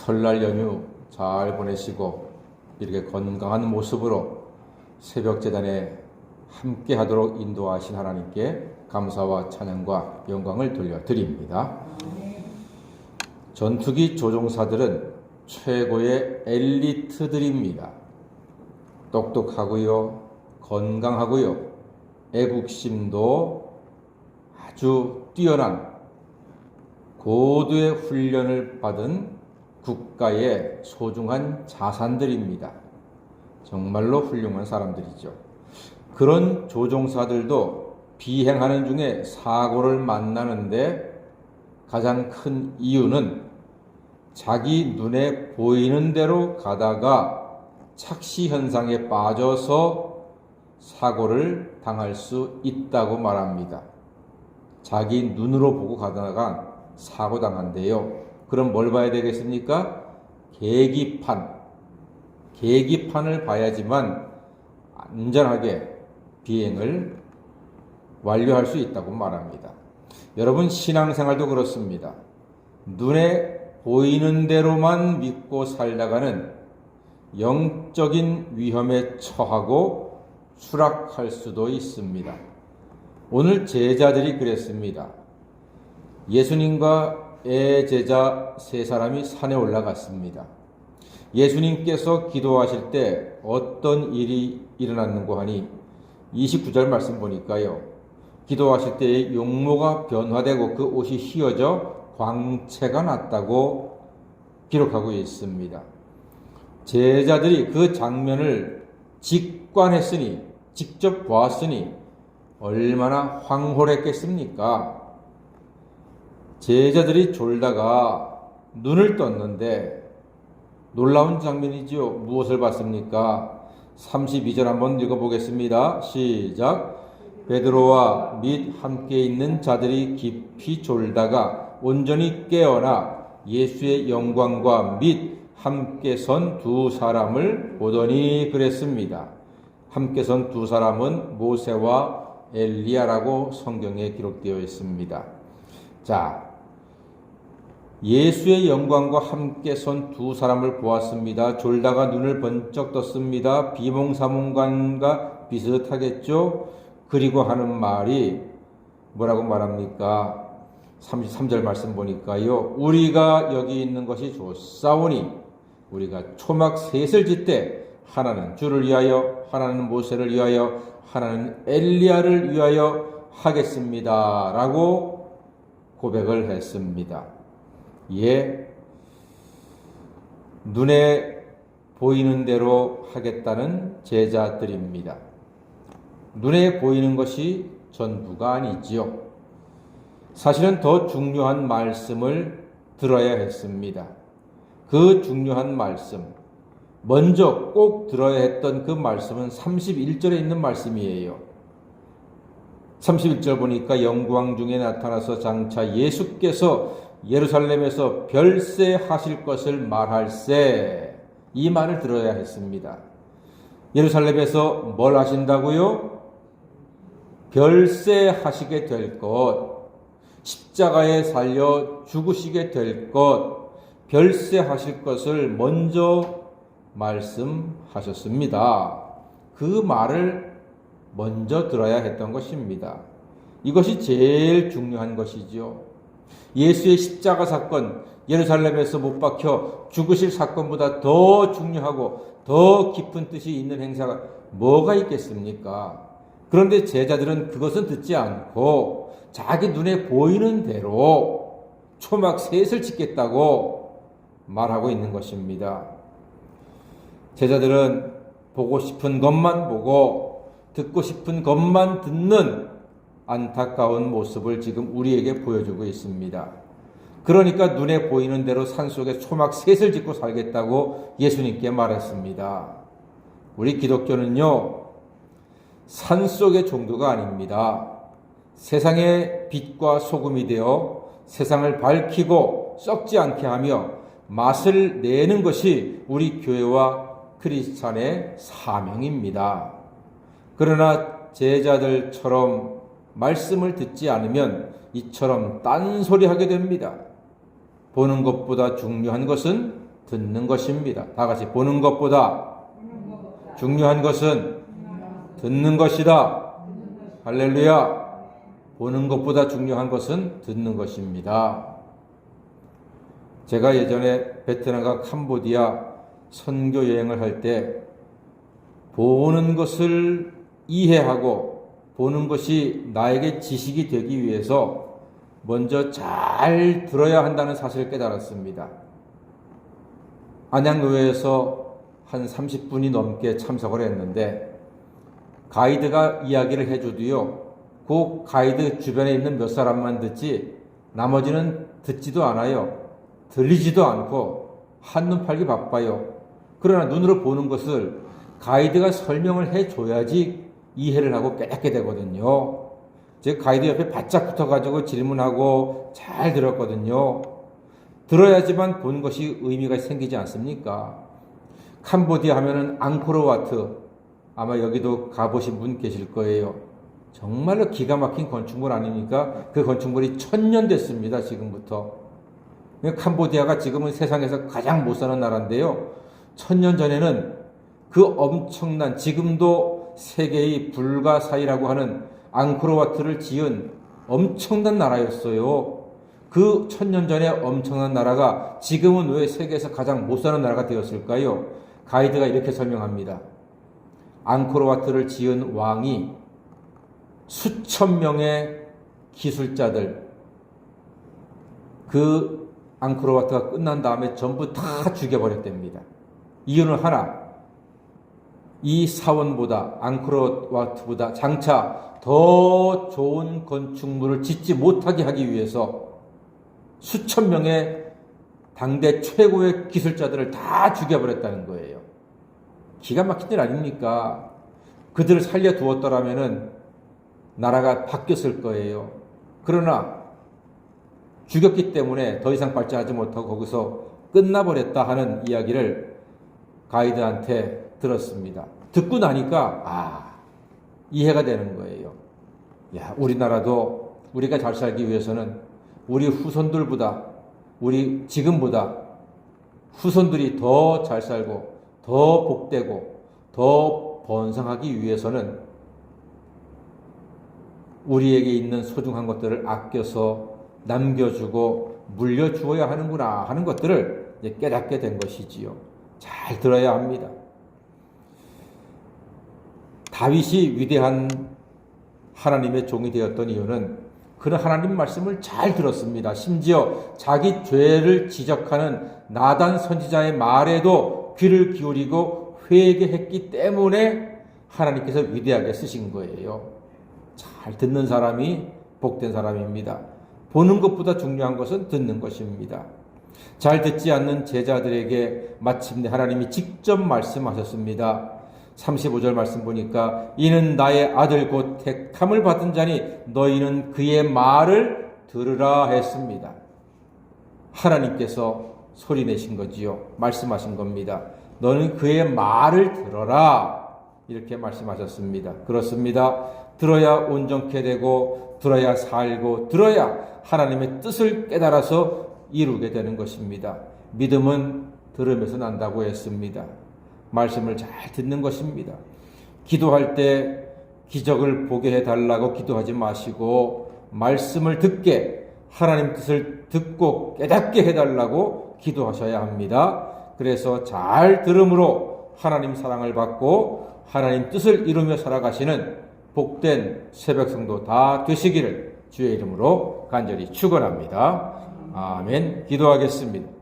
설날 연휴 잘 보내시고 이렇게 건강한 모습으로 새벽 제단에 함께 하도록 인도하신 하나님께 감사와 찬양과 영광을 돌려드립니다. 전투기 조종사들은 최고의 엘리트들입니다. 똑똑하고요, 건강하고요, 애국심도 아주 뛰어난 고도의 훈련을 받은 국가의 소중한 자산들입니다. 정말로 훌륭한 사람들이죠. 그런 조종사들도 비행하는 중에 사고를 만나는데 가장 큰 이유는 자기 눈에 보이는 대로 가다가 착시 현상에 빠져서 사고를 당할 수 있다고 말합니다. 자기 눈으로 보고 가다가 사고 당한대요. 그럼 뭘 봐야 되겠습니까? 계기판을 봐야지만 안전하게 비행을 완료할 수 있다고 말합니다. 여러분, 신앙생활도 그렇습니다. 눈에 보이는 대로만 믿고 살다가는 영적인 위험에 처하고 추락할 수도 있습니다. 오늘 제자들이 그랬습니다. 예수님과 제자 세 사람이 산에 올라갔습니다. 예수님께서 기도하실 때 어떤 일이 일어났는고 하니 29절 말씀 보니까요. 기도하실 때 용모가 변화되고 그 옷이 휘어져 광채가 났다고 기록하고 있습니다. 제자들이 그 장면을 직관했으니, 직접 보았으니 얼마나 황홀했겠습니까? 제자들이 졸다가 눈을 떴는데 놀라운 장면이지요. 무엇을 봤습니까? 32절 한번 읽어보겠습니다. 시작. 베드로와 및 함께 있는 자들이 깊이 졸다가 온전히 깨어나 예수의 영광과 및 함께 선 두 사람을 보더니 그랬습니다. 함께 선 두 사람은 모세와 엘리야라고 성경에 기록되어 있습니다. 자, 예수의 영광과 함께 선 두 사람을 보았습니다. 졸다가 눈을 번쩍 떴습니다. 비몽사몽간과 비슷하겠죠? 그리고 하는 말이 뭐라고 말합니까? 33절 말씀 보니까요. 우리가 여기 있는 것이 좋사오니 우리가 초막 셋을 짓되 하나는 주를 위하여, 하나는 모세를 위하여, 하나는 엘리야를 위하여 하겠습니다. 라고 고백을 했습니다. 예, 눈에 보이는 대로 하겠다는 제자들입니다. 눈에 보이는 것이 전부가 아니지요. 사실은 더 중요한 말씀을 들어야 했습니다. 그 중요한 말씀, 먼저 꼭 들어야 했던 그 말씀은 31절에 있는 말씀이에요. 31절 보니까 영광 중에 나타나서 장차 예수께서 예루살렘에서 별세하실 것을 말할세. 이 말을 들어야 했습니다. 예루살렘에서 뭘 하신다고요? 별세하시게 될 것, 십자가에 살려 죽으시게 될 것, 별세하실 것을 먼저 말씀하셨습니다. 그 말을 먼저 들어야 했던 것입니다. 이것이 제일 중요한 것이죠. 예수의 십자가 사건, 예루살렘에서 못 박혀 죽으실 사건보다 더 중요하고 더 깊은 뜻이 있는 행사가 뭐가 있겠습니까? 그런데 제자들은 그것은 듣지 않고 자기 눈에 보이는 대로 초막 셋을 짓겠다고 말하고 있는 것입니다. 제자들은 보고 싶은 것만 보고 듣고 싶은 것만 듣는 안타까운 모습을 지금 우리에게 보여주고 있습니다. 그러니까 눈에 보이는 대로 산속에 초막 셋을 짓고 살겠다고 예수님께 말했습니다. 우리 기독교는요, 산속의 종교가 아닙니다. 세상의 빛과 소금이 되어 세상을 밝히고 썩지 않게 하며 맛을 내는 것이 우리 교회와 크리스찬의 사명입니다. 그러나 제자들처럼 말씀을 듣지 않으면 이처럼 딴소리하게 됩니다. 보는 것보다 중요한 것은 듣는 것입니다. 다 같이 보는 것보다 중요한 것은 듣는 것이다. 할렐루야. 보는 것보다 중요한 것은 듣는 것입니다. 제가 예전에 베트남과 캄보디아 선교 여행을 할 때 보는 것을 이해하고 보는 것이 나에게 지식이 되기 위해서 먼저 잘 들어야 한다는 사실을 깨달았습니다. 안양교회에서 한 30분이 넘게 참석을 했는데 가이드가 이야기를 해줘도요, 그 가이드 주변에 있는 몇 사람만 듣지 나머지는 듣지도 않아요. 들리지도 않고 한눈 팔기 바빠요. 그러나 눈으로 보는 것을 가이드가 설명을 해줘야지 이해를 하고 깨닫게 되거든요. 제가 가이드 옆에 바짝 붙어가지고 질문하고 잘 들었거든요. 들어야지만 보는 것이 의미가 생기지 않습니까? 캄보디아 하면은 앙코르와트, 아마 여기도 가보신 분 계실 거예요. 정말로 기가 막힌 건축물 아닙니까? 그 건축물이 1000년 됐습니다. 지금부터. 캄보디아가 지금은 세상에서 가장 못 사는 나라인데요. 1000년 전에는 그 엄청난, 지금도 세계의 불가사의라고 하는 앙코르와트를 지은 엄청난 나라였어요. 그 1000년 전에 엄청난 나라가 지금은 왜 세계에서 가장 못 사는 나라가 되었을까요? 가이드가 이렇게 설명합니다. 앙코르와트를 지은 왕이 수천 명의 기술자들, 그 앙코르와트가 끝난 다음에 전부 다 죽여버렸답니다. 이유는 하나, 이 사원보다, 앙코르와트보다 장차 더 좋은 건축물을 짓지 못하게 하기 위해서 수천 명의 당대 최고의 기술자들을 다 죽여버렸다는 거예요. 기가 막힌 일 아닙니까? 그들을 살려두었더라면은 나라가 바뀌었을 거예요. 그러나 죽였기 때문에 더 이상 발전하지 못하고 거기서 끝나버렸다 하는 이야기를 가이드한테 들었습니다. 듣고 나니까 이해가 되는 거예요. 야, 우리나라도 우리가 잘 살기 위해서는 우리 후손들보다, 우리 지금보다 후손들이 더 잘 살고 더 복되고 더 번성하기 위해서는 우리에게 있는 소중한 것들을 아껴서 남겨주고 물려주어야 하는구나 하는 것들을 깨닫게 된 것이지요. 잘 들어야 합니다. 다윗이 위대한 하나님의 종이 되었던 이유는 그는 하나님 말씀을 잘 들었습니다. 심지어 자기 죄를 지적하는 나단 선지자의 말에도 귀를 기울이고 회개했기 때문에 하나님께서 위대하게 쓰신 거예요. 잘 듣는 사람이 복된 사람입니다. 보는 것보다 중요한 것은 듣는 것입니다. 잘 듣지 않는 제자들에게 마침내 하나님이 직접 말씀하셨습니다. 35절 말씀 보니까 이는 나의 아들 곧 택함을 받은 자니 너희는 그의 말을 들으라 했습니다. 하나님께서 소리 내신 거지요. 말씀하신 겁니다. 너는 그의 말을 들어라. 이렇게 말씀하셨습니다. 그렇습니다. 들어야 온전케 되고 들어야 살고 들어야 하나님의 뜻을 깨달아서 이루게 되는 것입니다. 믿음은 들으면서 난다고 했습니다. 말씀을 잘 듣는 것입니다. 기도할 때 기적을 보게 해달라고 기도하지 마시고 말씀을 듣게 하나님 뜻을 듣고 깨닫게 해달라고 기도하셔야 합니다. 그래서 잘 들음으로 하나님 사랑을 받고 하나님 뜻을 이루며 살아가시는 복된 새벽성도 다 되시기를 주의 이름으로 간절히 축원합니다. 아멘. 기도하겠습니다.